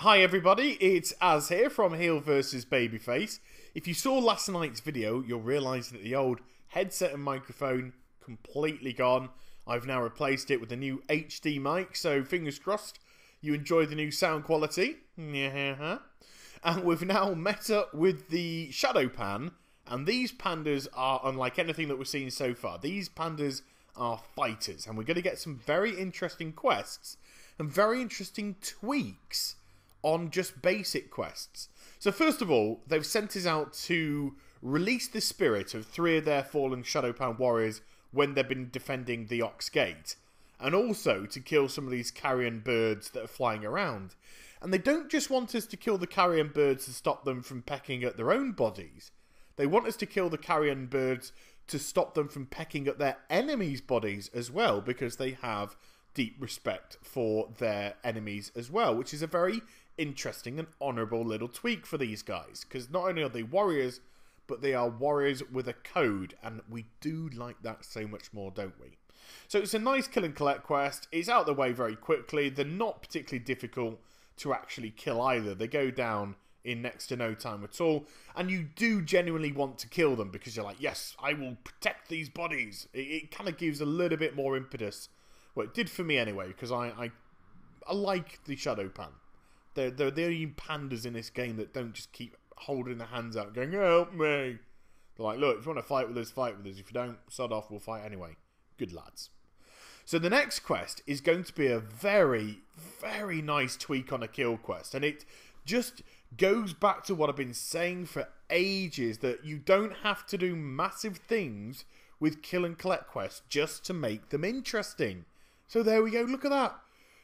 Hi everybody, it's Az here from Heel vs Babyface. If you saw last night's video, you'll realise that the old headset and microphone completely gone. I've now replaced it with a new HD mic, so fingers crossed you enjoy the new sound quality. And we've now met up with the Shado Pan, and these pandas are unlike anything that we've seen so far. These pandas are fighters, and we're going to get some very interesting quests and very interesting tweaks on just basic quests. So first of all, they've sent us out to release the spirit of 3 of their fallen Shado Pan warriors when they've been defending the Ox Gate, and also to kill some of these carrion birds that are flying around. And they don't just want us to kill the carrion birds to stop them from pecking at their own bodies. They want us to kill the carrion birds to stop them from pecking at their enemies' bodies as well, because they have deep respect for their enemies as well, which is a very interesting and honourable little tweak for these guys, because not only are they warriors, but they are warriors with a code, and we do like that so much more, don't we? So it's a nice kill and collect quest. It's out of the way very quickly. They're not particularly difficult to actually kill either. They go down in next to no time at all, and you do genuinely want to kill them because you're like, yes, I will protect these bodies. It kind of gives a little bit more impetus. Well, it did for me anyway, because I like the Shado Pan. They're the only pandas in this game that don't just keep holding their hands out going, help me. They're like, look, if you want to fight with us, fight with us. If you don't, sod off, we'll fight anyway. Good lads. So the next quest is going to be a very, very nice tweak on a kill quest. And it just goes back to what I've been saying for ages, that you don't have to do massive things with kill and collect quests just to make them interesting. So there we go, look at that.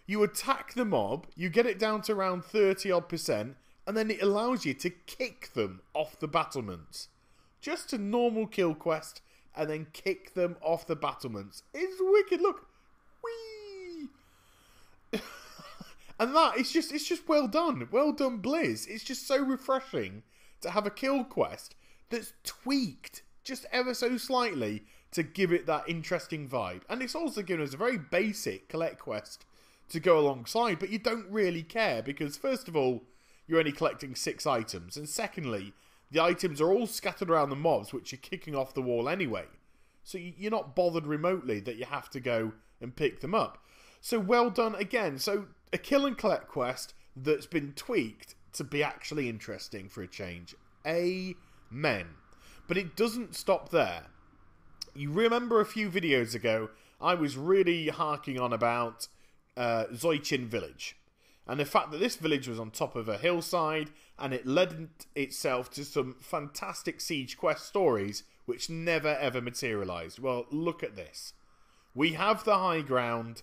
You attack the mob, you get it down to around 30-odd%, and then it allows you to kick them off the battlements. Just a normal kill quest, and then kick them off the battlements. It's wicked, look. Whee! And that, it's just well done. Well done, Blizz. It's just so refreshing to have a kill quest that's tweaked just ever so slightly to give it that interesting vibe. And it's also given us a very basic collect quest to go alongside, but you don't really care because, first of all, you're only collecting 6 items, and secondly, the items are all scattered around the mobs, which are kicking off the wall anyway. So you're not bothered remotely that you have to go and pick them up. So well done again. So a kill and collect quest that's been tweaked to be actually interesting for a change. Amen. But it doesn't stop there. You remember a few videos ago, I was really harking on about Zoichin village. And the fact that this village was on top of a hillside, and it lent itself to some fantastic siege quest stories which never ever materialised. Well, look at this. We have the high ground,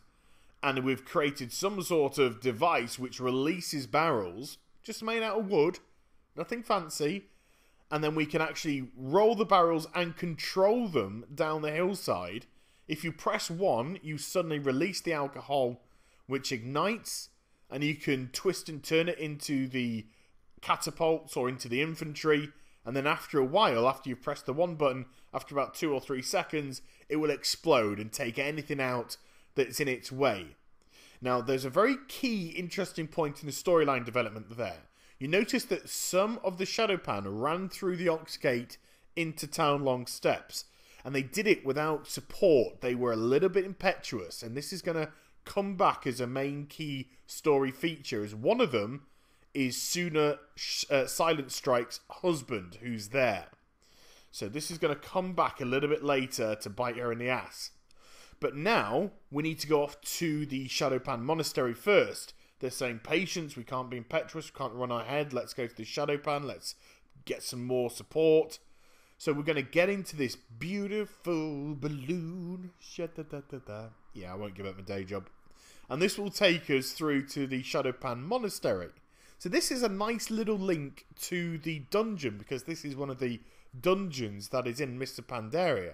and we've created some sort of device which releases barrels, just made out of wood, nothing fancy, and then we can actually roll the barrels and control them down the hillside. If you press 1, you suddenly release the alcohol, which ignites, and you can twist and turn it into the catapults or into the infantry, and then after a while, after you've pressed the 1 button, after about 2 or 3 seconds, it will explode and take anything out that's in its way. Now, there's a very key, interesting point in the storyline development there. You notice that some of the Shado Pan ran through the Ox Gate into Townlong Steps, and they did it without support. They were a little bit impetuous, and this is going to come back as a main key story feature, as one of them is Suna Silent Strike's husband, who's there. So this is going to come back a little bit later to bite her in the ass. But now, we need to go off to the Shado Pan Monastery first. They're saying, patience, we can't be impetuous, we can't run ahead, let's go to the Shado Pan, let's get some more support. So we're going to get into this beautiful balloon. Yeah, I won't give up my day job. And this will take us through to the Shado Pan Monastery. So this is a nice little link to the dungeon, because this is one of the dungeons that is in Mr. Pandaria.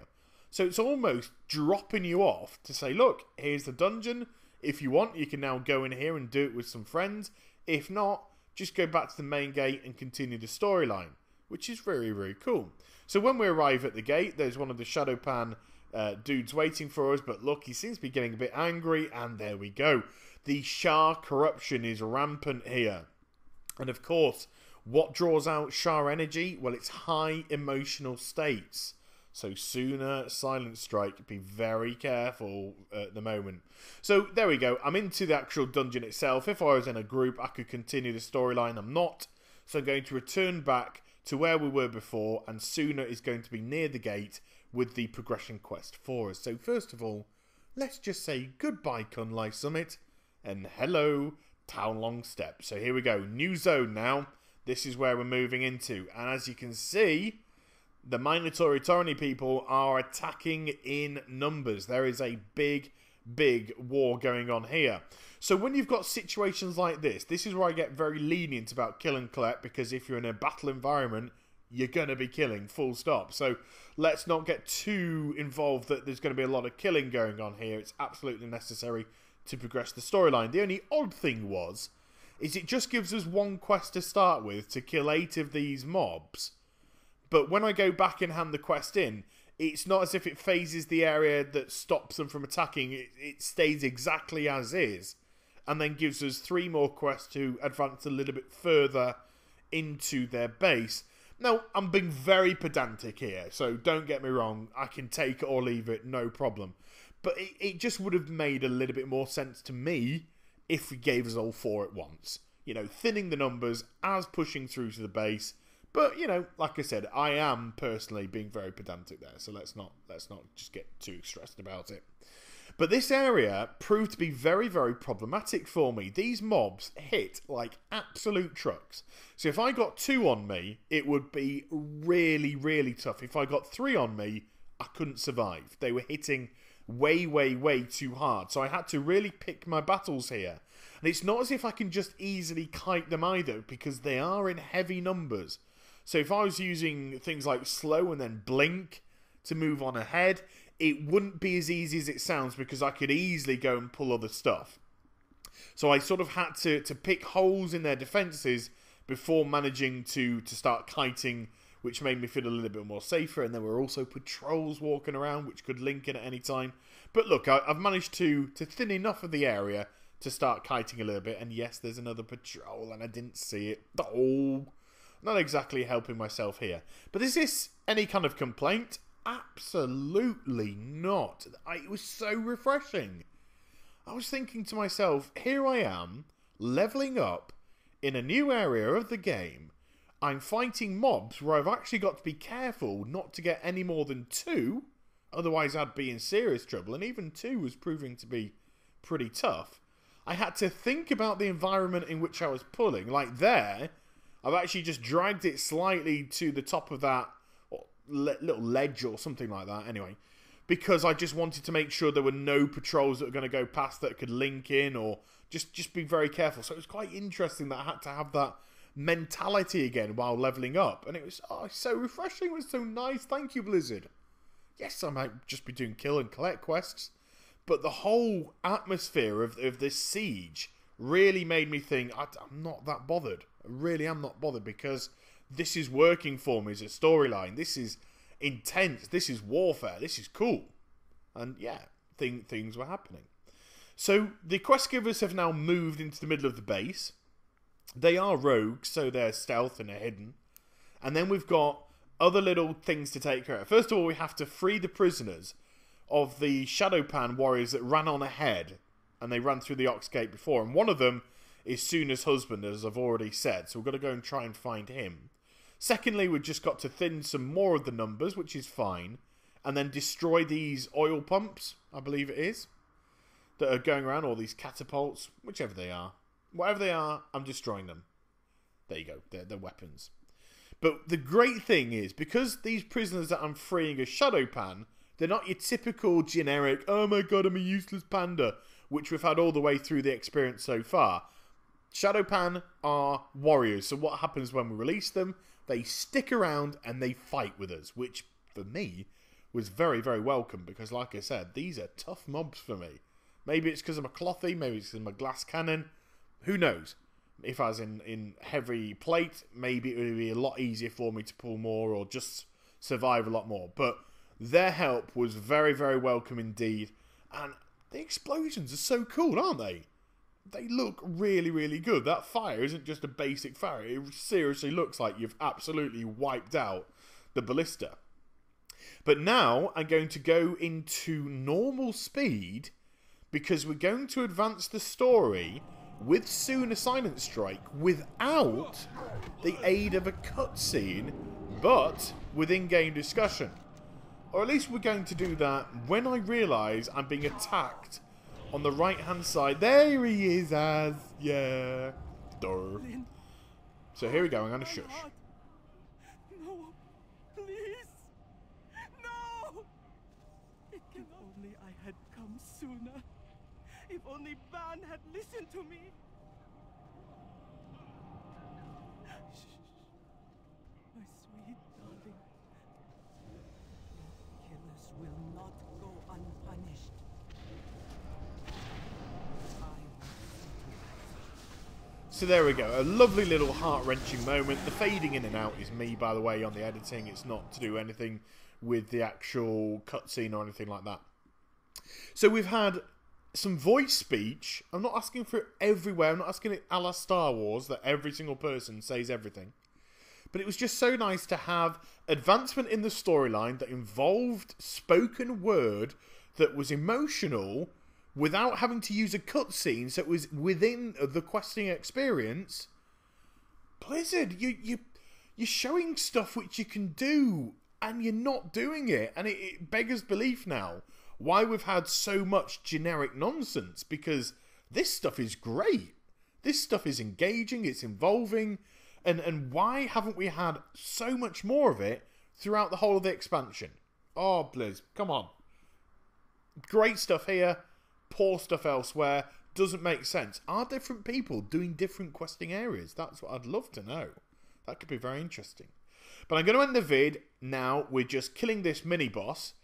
So it's almost dropping you off to say, look, here's the dungeon. If you want, you can now go in here and do it with some friends. If not, just go back to the main gate and continue the storyline, which is very, very cool. So when we arrive at the gate, there's one of the Shado Pan dudes waiting for us, but look, he seems to be getting a bit angry, and there we go. The Shah corruption is rampant here. And of course, what draws out Shah energy? Well, it's high emotional states. So sooner, Silent Strike, be very careful at the moment. So there we go. I'm into the actual dungeon itself. If I was in a group, I could continue the storyline. I'm not. So I'm going to return back to where we were before. And Sooner is going to be near the gate with the progression quest for us. So first of all, let's just say goodbye, Kun-Lai Summit. And hello, Town Long Step. So here we go. New zone now. This is where we're moving into. And as you can see, the Minotaur Torani people are attacking in numbers. There is a big, big war going on here. So when you've got situations like this is where I get very lenient about kill and collect, because if you're in a battle environment, you're going to be killing, full stop. So let's not get too involved that there's going to be a lot of killing going on here. It's absolutely necessary to progress the storyline. The only odd thing is it just gives us one quest to start with to kill 8 of these mobs. But when I go back and hand the quest in, it's not as if it phases the area that stops them from attacking. It stays exactly as is. And then gives us 3 more quests to advance a little bit further into their base. Now, I'm being very pedantic here, so don't get me wrong. I can take it or leave it, no problem. But it just would have made a little bit more sense to me if we gave us all 4 at once. You know, thinning the numbers as pushing through to the base. But, you know, like I said, I am personally being very pedantic there, so let's not just get too stressed about it. But this area proved to be very, very problematic for me. These mobs hit like absolute trucks. So if I got 2 on me, it would be really, really tough. If I got 3 on me, I couldn't survive. They were hitting way, way, way too hard. So I had to really pick my battles here. And it's not as if I can just easily kite them either, because they are in heavy numbers. So if I was using things like slow and then blink to move on ahead, it wouldn't be as easy as it sounds, because I could easily go and pull other stuff. So I sort of had to pick holes in their defences before managing to start kiting, which made me feel a little bit more safer. And there were also patrols walking around, which could link in at any time. But look, I've managed to thin enough of the area to start kiting a little bit. And yes, there's another patrol, and I didn't see it. Oh, not exactly helping myself here. But is this any kind of complaint? Absolutely not. It was so refreshing. I was thinking to myself, here I am, leveling up in a new area of the game. I'm fighting mobs where I've actually got to be careful not to get any more than 2. Otherwise, I'd be in serious trouble. And even 2 was proving to be pretty tough. I had to think about the environment in which I was pulling. Like there, I've actually just dragged it slightly to the top of that little ledge or something like that, anyway, because I just wanted to make sure there were no patrols that were going to go past that could link in, or just be very careful. So it was quite interesting that I had to have that mentality again while leveling up, and it was so refreshing. It was so nice. Thank you, Blizzard. Yes, I might just be doing kill and collect quests, but the whole atmosphere of this siege really made me think I'm not that bothered. I really am not bothered, because this is working for me as a storyline. This is intense. This is warfare. This is cool. And yeah, things were happening. So the quest givers have now moved into the middle of the base. They are rogues, so they're stealth and they're hidden. And then we've got other little things to take care of. First of all, we have to free the prisoners of the Shado Pan warriors that ran on ahead. And they ran through the Ox Gate before. And one of them is Suna's husband, as I've already said. So we've got to go and try and find him. Secondly, we've just got to thin some more of the numbers, which is fine. And then destroy these oil pumps, I believe it is, that are going around, or these catapults, whichever they are. Whatever they are, I'm destroying them. There you go, they're weapons. But the great thing is, because these prisoners that I'm freeing as Shado Pan, they're not your typical generic, oh my god, I'm a useless panda, which we've had all the way through the experience so far. Shado Pan are warriors, so what happens when we release them? They stick around and they fight with us, which for me was very, very welcome, because like I said, these are tough mobs for me. Maybe it's because I'm a clothy, maybe it's because I'm a glass cannon, who knows? If I was in heavy plate, maybe it would be a lot easier for me to pull more or just survive a lot more. But their help was very, very welcome indeed. And the explosions are so cool, aren't they? they look really, really good. That fire isn't just a basic fire. It seriously looks like you've absolutely wiped out the ballista. But now I'm going to go into normal speed because we're going to advance the story with Soon a Silent Strike without the aid of a cutscene, but with in-game discussion. Or at least we're going to do that when I realise I'm being attacked on the right-hand side. There he is, Az. Yeah. Duh. So here we go. I'm going to shush. No, please. No. If only I had come sooner. If only Ban had listened to me. Shh. My sweet darling. Killers will not go unpunished. So there we go, a lovely little heart-wrenching moment. The fading in and out is me, by the way, on the editing. It's not to do anything with the actual cutscene or anything like that. So we've had some voice speech. I'm not asking for it everywhere. I'm not asking it a la Star Wars, that every single person says everything. But it was just so nice to have advancement in the storyline that involved spoken word that was emotional, without having to use a cutscene, so it was within the questing experience. Blizzard, you're showing stuff which you can do, and you're not doing it. And it beggars belief now why we've had so much generic nonsense, because this stuff is great. This stuff is engaging, it's involving, and why haven't we had so much more of it throughout the whole of the expansion? Oh, Blizz, come on. Great stuff here. Poor stuff elsewhere. Doesn't make sense. Are different people doing different questing areas? That's what I'd love to know. That could be very interesting. But I'm going to end the vid now with just killing this mini-boss.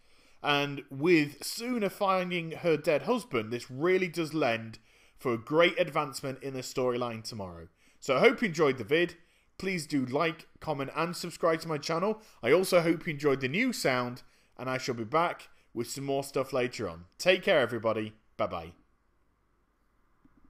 And with Suna finding her dead husband, this really does lend for a great advancement in the storyline tomorrow. So I hope you enjoyed the vid. Please do like, comment and subscribe to my channel. I also hope you enjoyed the new sound. And I shall be back with some more stuff later on. Take care, everybody. Bye-bye.